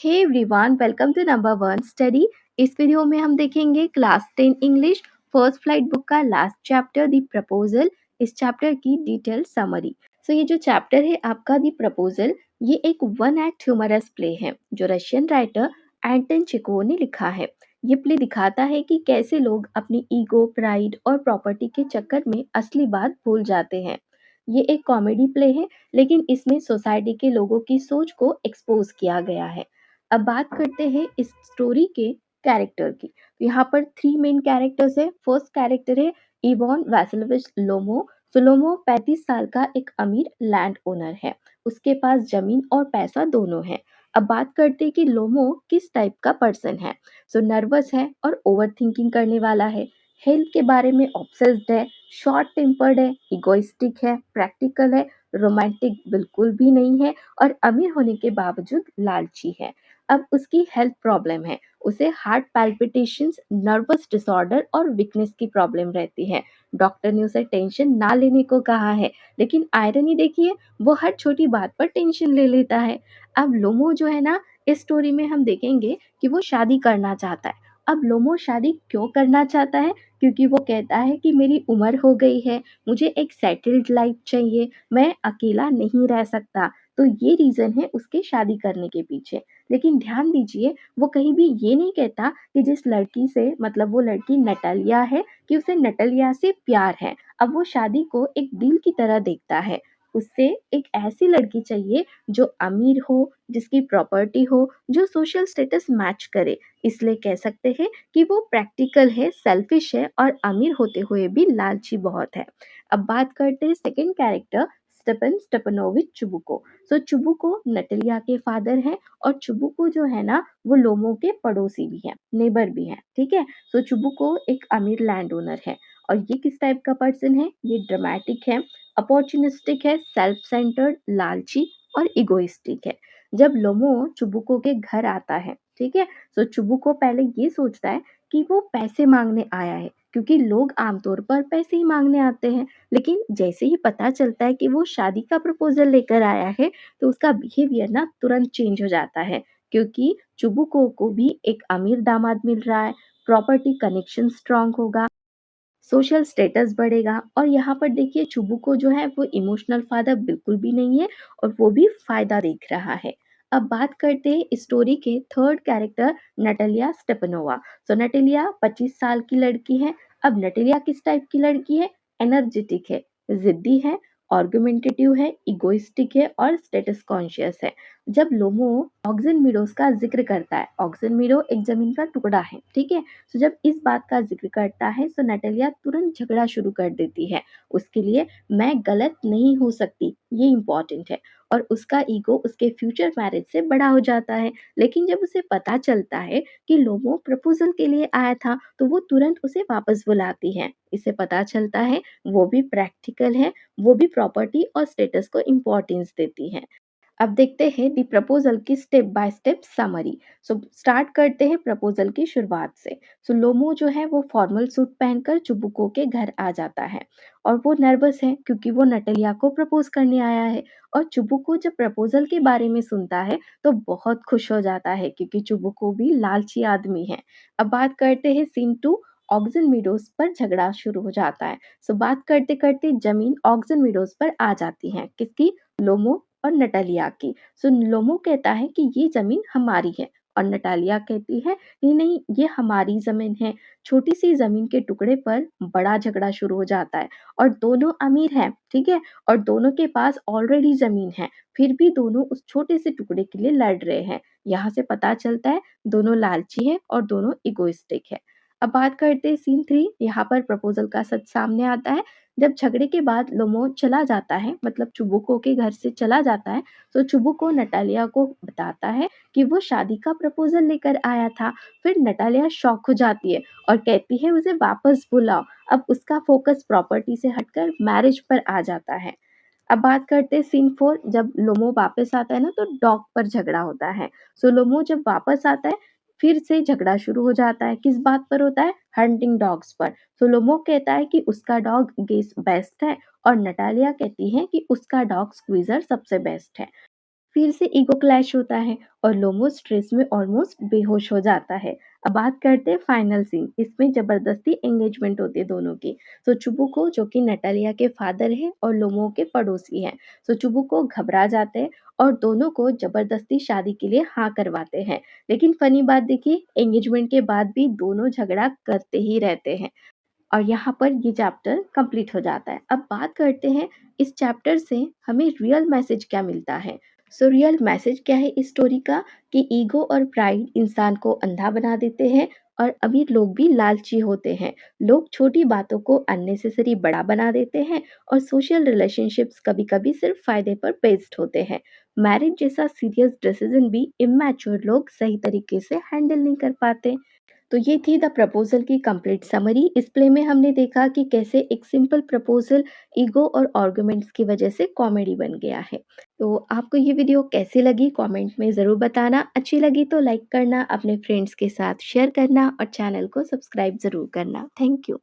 Hey everyone, welcome to number one study. इस वीडियो में हम देखेंगे class 10 English first flight book का लास्ट चैप्टर द प्रपोजल। इस चैप्टर की डिटेल समरी। ये जो चैप्टर है आपका द प्रपोजल, ये एक वन एक्ट ह्यूमरस प्ले है जो रशियन राइटर एंटन चेकोव ने लिखा है। ये प्ले दिखाता है कि कैसे लोग अपनी ईगो, प्राइड और प्रॉपर्टी के चक्कर में असली बात भूल जाते हैं। ये एक कॉमेडी प्ले है, लेकिन इसमें सोसाइटी के लोगों की सोच को एक्सपोज किया गया है। अब बात करते हैं इस स्टोरी के कैरेक्टर की। तो यहाँ पर थ्री मेन कैरेक्टर्स है। फर्स्ट कैरेक्टर है इवॉन वैसिलोविच लोमो। लोमो 35 साल का एक अमीर लैंड ओनर है। उसके पास जमीन और पैसा दोनों है। अब बात करते हैं कि लोमो किस टाइप का पर्सन है। नर्वस है और ओवर थिंकिंग करने वाला है। हेल्थ के बारे में ऑब्सेस्ड है। शॉर्ट टेम्पर्ड है, इगोइस्टिक है, प्रैक्टिकल है, रोमांटिक बिल्कुल भी नहीं है और अमीर होने के बावजूद लालची है। अब उसकी हेल्थ प्रॉब्लम है। उसे हार्ट पैल्पिटेशंस, नर्वस डिसऑर्डर और वीकनेस की प्रॉब्लम रहती है। डॉक्टर ने उसे टेंशन ना लेने को कहा है, लेकिन आयरनी देखिए, वो हर छोटी बात पर टेंशन ले लेता है। अब लोमो जो है ना, इस स्टोरी में हम देखेंगे कि वो शादी करना चाहता है। अब लोमो शादी क्यों करना चाहता है? क्योंकि वो कहता है कि मेरी उम्र हो गई है, मुझे एक सेटल्ड लाइफ चाहिए, मैं अकेला नहीं रह सकता। तो ये रीजन है उसके शादी करने के पीछे। लेकिन ध्यान दीजिए, वो कहीं भी ये नहीं कहता कि जिस लड़की से, मतलब वो लड़की नटालिया है, कि उसे नटालिया से प्यार है। अब वो शादी को एक डील की तरह देखता है। उससे एक ऐसी लड़की चाहिए जो अमीर हो, जिसकी प्रॉपर्टी हो, जो सोशल स्टेटस मैच करे। इसलिए कह सकते हैं कि वो प्रैक्टिकल है, सेल्फिश है और अमीर होते हुए भी लालची बहुत है। अब बात करते हैं सेकंड कैरेक्टर स्टेपन स्टेपनोविच चुबुको। चुबुको नटलिया के फादर हैं और चुबुको जो है ना, वो लोमो के पड़ोसी भी हैं, नेबर भी हैं। ठीक है। चुबुको एक अमीर लैंड ओनर है और ये किस टाइप का पर्सन है? ये ड्रामेटिक है, अपॉर्चुनिस्टिक है, सेल्फ सेंटर्ड, लालची और इगोइस्टिक है। जब लोमो चुबुको के घर आता है, ठीक है, चुबुको पहले ये सोचता है कि वो पैसे मांगने आया है, क्योंकि लोग आमतौर पर पैसे ही मांगने आते हैं। लेकिन जैसे ही पता चलता है कि वो शादी का प्रपोजल लेकर आया है, तो उसका बिहेवियर ना तुरंत चेंज हो जाता है, क्योंकि चुबुको को भी एक अमीर दामाद मिल रहा है, प्रॉपर्टी कनेक्शन स्ट्रांग होगा, सोशल स्टेटस बढ़ेगा। और यहाँ पर देखिए, चुबुको जो है वो इमोशनल फादर बिल्कुल भी नहीं है और वो भी फायदा देख रहा है। अब बात करते हैं स्टोरी के third character Natalia Stepanovna. Natalia 25 साल की लड़की है। अब नटालिया किस टाइप की लड़की है? एनर्जेटिक है, जिद्दी है, आर्गुमेंटेटिव है, इगोइस्टिक है और स्टेटस कॉन्शियस है। जब लोमो ऑक्सन मीडोज का जिक्र करता है, ऑक्सन मीडो एक जमीन का टुकड़ा है, ठीक है, जब इस बात का जिक्र करता है तो नटालिया तुरंत झगड़ा शुरू कर देती है। उसके लिए मैं गलत नहीं हो सकती, ये इम्पोर्टेंट है। और उसका ईगो उसके फ्यूचर मैरिज से बड़ा हो जाता है। लेकिन जब उसे पता चलता है कि लोमो प्रपोजल के लिए आया था, तो वो तुरंत उसे वापस बुलाती है। इसे पता चलता है वो भी प्रैक्टिकल है, वो भी प्रॉपर्टी और स्टेटस को इम्पोर्टेंस देती है। अब देखते हैं दी प्रपोजल की step by step summary. Start करते हैं प्रपोजल की शुरुआत से। लोमो जो है वो फॉर्मल सूट पहनकर चुबुको के घर आ जाता है और वो नर्वस है, क्योंकि वो नटलिया को प्रपोज करने आया है। और चुबुको जब प्रपोजल के बारे में सुनता है तो बहुत खुश हो जाता है, क्योंकि चुबुको भी लालची आदमी है। अब बात करते हैं सीन टू। ऑक्सन मीडोज पर झगड़ा शुरू हो जाता है। बात करते करते जमीन ऑक्सन मीडोज पर आ जाती है। किसकी? लोमो और नटालिया की। लोमो कहता है कि ये जमीन हमारी है और नटालिया कहती है नहीं नहीं, ये हमारी जमीन है। छोटी सी जमीन के टुकड़े पर बड़ा झगड़ा शुरू हो जाता है और दोनों अमीर हैं, ठीक है, और दोनों के पास ऑलरेडी जमीन है। फिर भी दोनों उस छोटे से टुकड़े के लिए लड़ रहे हैं। यहाँ से पता चलता है दोनों लालची है और दोनों इगोइस्टिक है। अब बात करते हैं सीन थ्री। यहाँ पर प्रपोजल का सच सामने आता है। जब झगड़े के बाद लोमो चला जाता है, मतलब चुबुको के घर से चला जाता है, तो चुबुको नटालिया को बताता है कि वो शादी का प्रपोजल लेकर आया था। फिर नटालिया शॉक हो जाती है और कहती है उसे वापस बुलाओ। अब उसका फोकस प्रॉपर्टी से हटकर मैरिज पर आ जाता है। अब बात करते हैं सीन फोर। जब लोमो वापस आता है ना, तो डॉग पर झगड़ा होता है। लोमो जब वापस आता है, फिर से झगड़ा शुरू हो जाता है। किस बात पर होता है? हंटिंग डॉग्स पर। लोमो कहता है कि उसका डॉग गेस बेस्ट है और नटालिया कहती है कि उसका डॉग स्क्वीजर सबसे बेस्ट है। फिर से ईगो क्लैश होता है और लोमो स्ट्रेस में ऑलमोस्ट बेहोश हो जाता है। अब बात करते हैं फाइनल सीन। इसमें जबरदस्ती एंगेजमेंट होती है दोनों की। तो चुबुको जो कि नटालिया के फादर हैं और लोमो के पड़ोसी हैं, तो चुबुको घबरा जाते हैं और दोनों को जबरदस्ती शादी के लिए हाँ करवाते हैं। लेकिन फनी बात देखिए, एंगेजमेंट के बाद भी दोनों झगड़ा करते ही रहते हैं और यहाँ पर ये चैप्टर कंप्लीट हो जाता है। अब बात करते हैं इस चैप्टर से हमें रियल मैसेज क्या मिलता है। सो रियल मैसेज क्या है इस स्टोरी का, कि ईगो और प्राइड इंसान को अंधा बना देते हैं और अमीर लोग भी लालची होते हैं। लोग छोटी बातों को अननेसेसरी बड़ा बना देते हैं और सोशल रिलेशनशिप्स कभी-कभी सिर्फ फायदे पर बेस्ड होते हैं। मैरिज जैसा सीरियस डिसीजन भी इमैच्योर लोग सही तरीके से हैंडल नहीं कर पाते। तो ये थी द प्रपोज़ल की कंप्लीट समरी। इस प्ले में हमने देखा कि कैसे एक सिंपल प्रपोज़ल ईगो और आर्गुमेंट्स की वजह से कॉमेडी बन गया है। तो आपको ये वीडियो कैसी लगी कमेंट में ज़रूर बताना। अच्छी लगी तो लाइक करना, अपने फ्रेंड्स के साथ शेयर करना और चैनल को सब्सक्राइब ज़रूर करना। Thank you.